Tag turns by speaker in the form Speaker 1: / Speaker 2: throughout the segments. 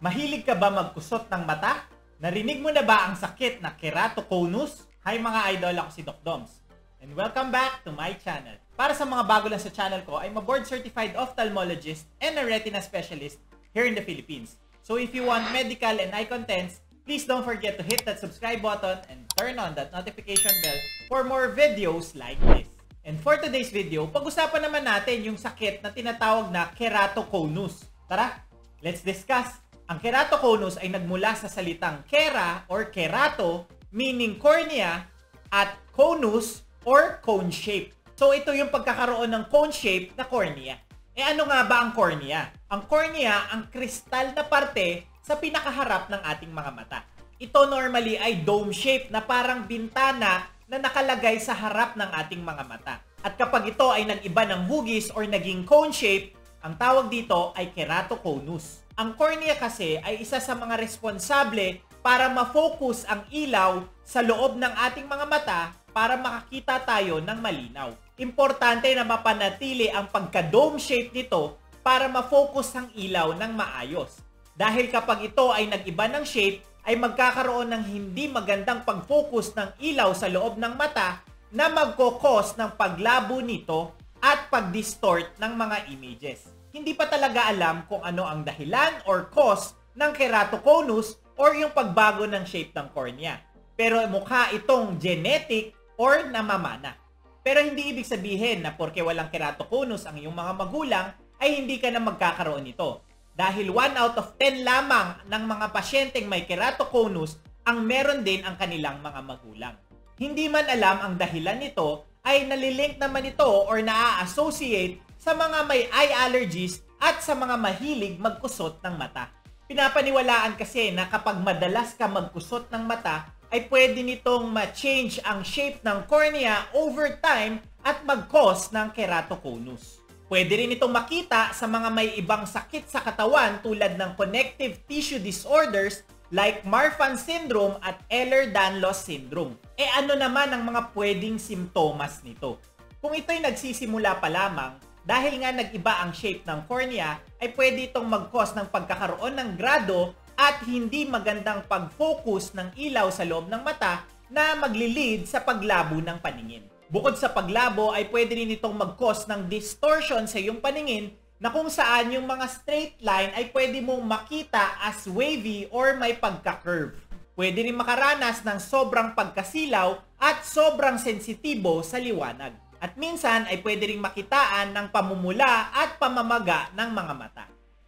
Speaker 1: Mahilig ka ba magkusot ng mata? Narinig mo na ba ang sakit na keratoconus? Hi mga idol, ako si Doc Doms. And welcome back to my channel. Para sa mga bago lang sa channel ko, I'm a board certified ophthalmologist and a retina specialist here in the Philippines. So if you want medical and eye contents, please don't forget to hit that subscribe button and turn on that notification bell for more videos like this. And for today's video, pag-usapan naman natin yung sakit na tinatawag na keratoconus. Tara, let's discuss. Ang keratoconus ay nagmula sa salitang kera or kerato, meaning cornea, at conus or cone shape. So ito yung pagkakaroon ng cone shape na cornea. Ano nga ba ang cornea? Ang cornea ang kristal na parte sa pinakaharap ng ating mga mata. Ito normally ay dome shape na parang bintana na nakalagay sa harap ng ating mga mata. At kapag ito ay nag-iba ng hugis or naging cone shape, ang tawag dito ay keratoconus. Ang cornea kasi ay isa sa mga responsable para ma-focus ang ilaw sa loob ng ating mga mata para makakita tayo ng malinaw. Importante na mapanatili ang pagka-dome shape nito para ma-focus ang ilaw ng maayos. Dahil kapag ito ay nag-iba ng shape, ay magkakaroon ng hindi magandang pag-focus ng ilaw sa loob ng mata na magkokos ng paglabo nito at pag-distort ng mga images. Hindi pa talaga alam kung ano ang dahilan or cause ng keratoconus or yung pagbago ng shape ng cornea. Pero mukha itong genetic or namamana. Pero hindi ibig sabihin na porke walang keratoconus ang iyong mga magulang ay hindi ka na magkakaroon nito. Dahil 1 out of 10 lamang ng mga pasyenteng may keratoconus ang meron din ang kanilang mga magulang. Hindi man alam ang dahilan nito ay nalilink naman ito or naa-associate sa mga may eye allergies at sa mga mahilig magkusot ng mata. Pinapaniwalaan kasi na kapag madalas ka magkusot ng mata, ay pwede nitong ma-change ang shape ng cornea over time at mag-cause ng keratoconus. Pwede rin itong makita sa mga may ibang sakit sa katawan tulad ng connective tissue disorders like Marfan syndrome at Ehlers-Danlos syndrome. Ano naman ang mga pwedeng simptomas nito? Kung ito'y nagsisimula pa lamang, dahil nga nag-iba ang shape ng cornea, ay pwede itong mag-cause ng pagkakaroon ng grado at hindi magandang pag-focus ng ilaw sa loob ng mata na magli-lead sa paglabo ng paningin. Bukod sa paglabo, ay pwede rin itong mag-cause ng distortion sa iyong paningin na kung saan yung mga straight line ay pwede mong makita as wavy or may pagka-curve. Pwede rin makaranas ng sobrang pagkasilaw at sobrang sensitibo sa liwanag. At minsan ay pwede ring makitaan ng pamumula at pamamaga ng mga mata.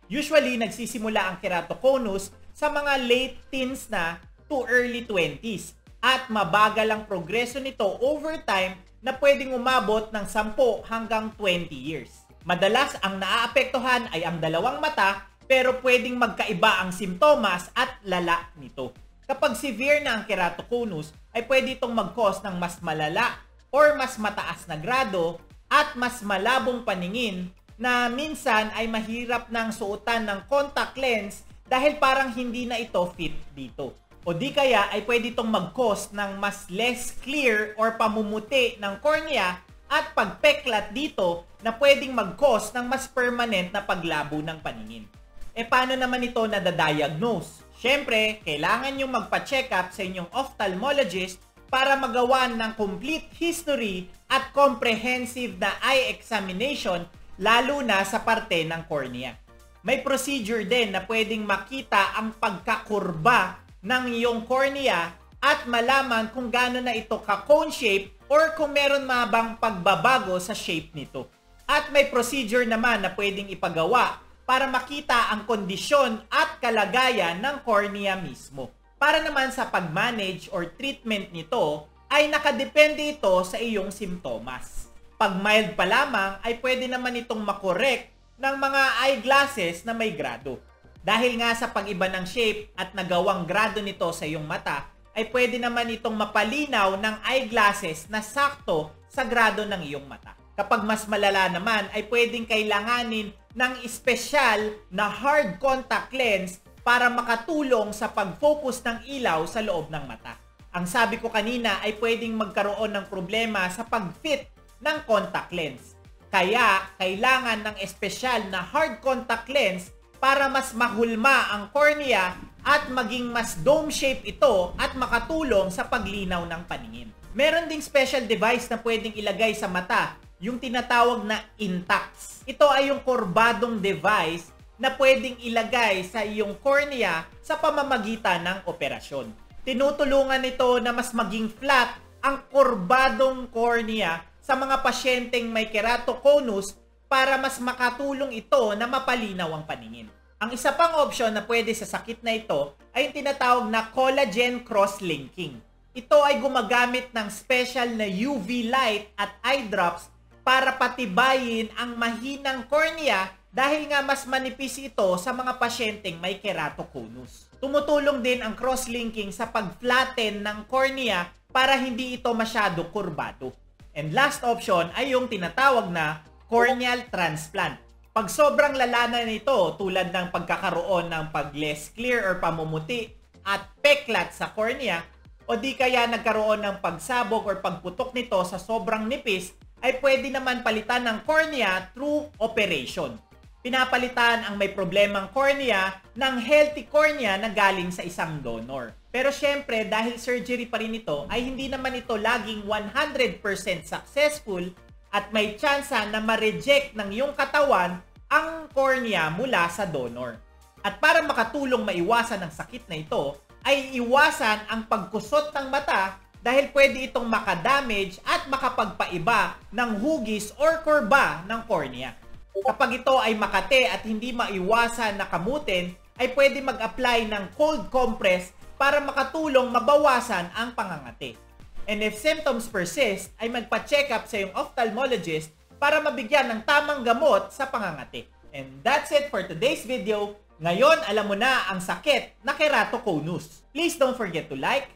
Speaker 1: Usually, nagsisimula ang keratoconus sa mga late teens na to early 20s at mabagal ang progreso nito over time na pwedeng umabot ng 10 hanggang 20 years. Madalas ang naaapektuhan ay ang dalawang mata pero pwedeng magkaiba ang simptomas at lala nito. Kapag severe na ang keratoconus ay pwede itong mag-cause ng mas malala or mas mataas na grado at mas malabong paningin na minsan ay mahirap nang suotan ng contact lens dahil parang hindi na ito fit dito. O di kaya ay pwede itong mag-cause ng mas less clear or pamumuti ng cornea at pagpeklat dito na pwedeng mag-cause ng mas permanent na paglabo ng paningin. Paano naman ito nadadiagnose? Siyempre, kailangan nyo magpa-check up sa inyong ophthalmologist para magawa ng complete history at comprehensive na eye examination lalo na sa parte ng cornea. May procedure din na pwedeng makita ang pagkakurba ng iyong cornea at malaman kung gaano na ito ka-cone shape or kung meron mabang pagbabago sa shape nito. At may procedure naman na pwedeng ipagawa para makita ang kondisyon at kalagayan ng cornea mismo. Para naman sa pag-manage or treatment nito, ay nakadepende ito sa iyong simptomas. Pag mild pa lamang, ay pwede naman itong makorek ng mga eyeglasses na may grado. Dahil nga sa pag-iba ng shape at nagawang grado nito sa iyong mata, ay pwede naman itong mapalinaw ng eyeglasses na sakto sa grado ng iyong mata. Kapag mas malala naman, ay pwedeng kailanganin ng espesyal na hard contact lens para makatulong sa pag-focus ng ilaw sa loob ng mata. Ang sabi ko kanina ay pwedeng magkaroon ng problema sa pag-fit ng contact lens. Kaya, kailangan ng espesyal na hard contact lens para mas mahulma ang cornea at maging mas dome shape ito at makatulong sa paglinaw ng paningin. Meron ding special device na pwedeng ilagay sa mata, yung tinatawag na Intacs. Ito ay yung kurbadong device na pwedeng ilagay sa iyong cornea sa pamamagitan ng operasyon. Tinutulungan ito na mas maging flat ang kurbadong cornea sa mga pasyenteng may keratoconus para mas makatulong ito na mapalinaw ang paningin. Ang isa pang option na pwede sa sakit na ito ay yung tinatawag na collagen cross-linking. Ito ay gumagamit ng special na UV light at eye drops para patibayin ang mahinang cornea dahil nga mas manipis ito sa mga pasyenteng may keratoconus. Tumutulong din ang cross-linking sa pag-flatten ng cornea para hindi ito masyado kurbado. And last option ay yung tinatawag na corneal transplant. Pag sobrang lala na nito tulad ng pagkakaroon ng pag-less clear or pamumuti at peklat sa cornea o di kaya nagkaroon ng pagsabog or pagputok nito sa sobrang nipis, ay pwede naman palitan ng cornea through operation. Pinapalitan ang may problemang cornea ng healthy cornea na galing sa isang donor. Pero syempre, dahil surgery pa rin ito, ay hindi naman ito laging 100% successful at may tsansa na ma-reject ng iyong katawan ang cornea mula sa donor. At para makatulong maiwasan ang sakit na ito, ay iwasan ang pagkusot ng mata dahil pwede itong makadamage at makapagpaiba ng hugis or kurba ng cornea. Kapag ito ay makate at hindi maiwasan na kamutin, ay pwede mag-apply ng cold compress para makatulong mabawasan ang pangangati. And if symptoms persist, ay magpa-check up sa iyong ophthalmologist para mabigyan ng tamang gamot sa pangangati. And that's it for today's video. Ngayon, alam mo na ang sakit na keratoconus. Please don't forget to like,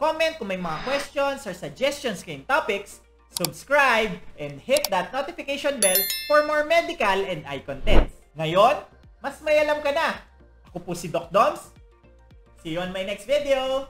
Speaker 1: comment kung may mga questions or suggestions kayong topics, subscribe, and hit that notification bell for more medical and eye contents. Ngayon, mas may alam ka na. Ako po si Doc Doms. See you on my next video.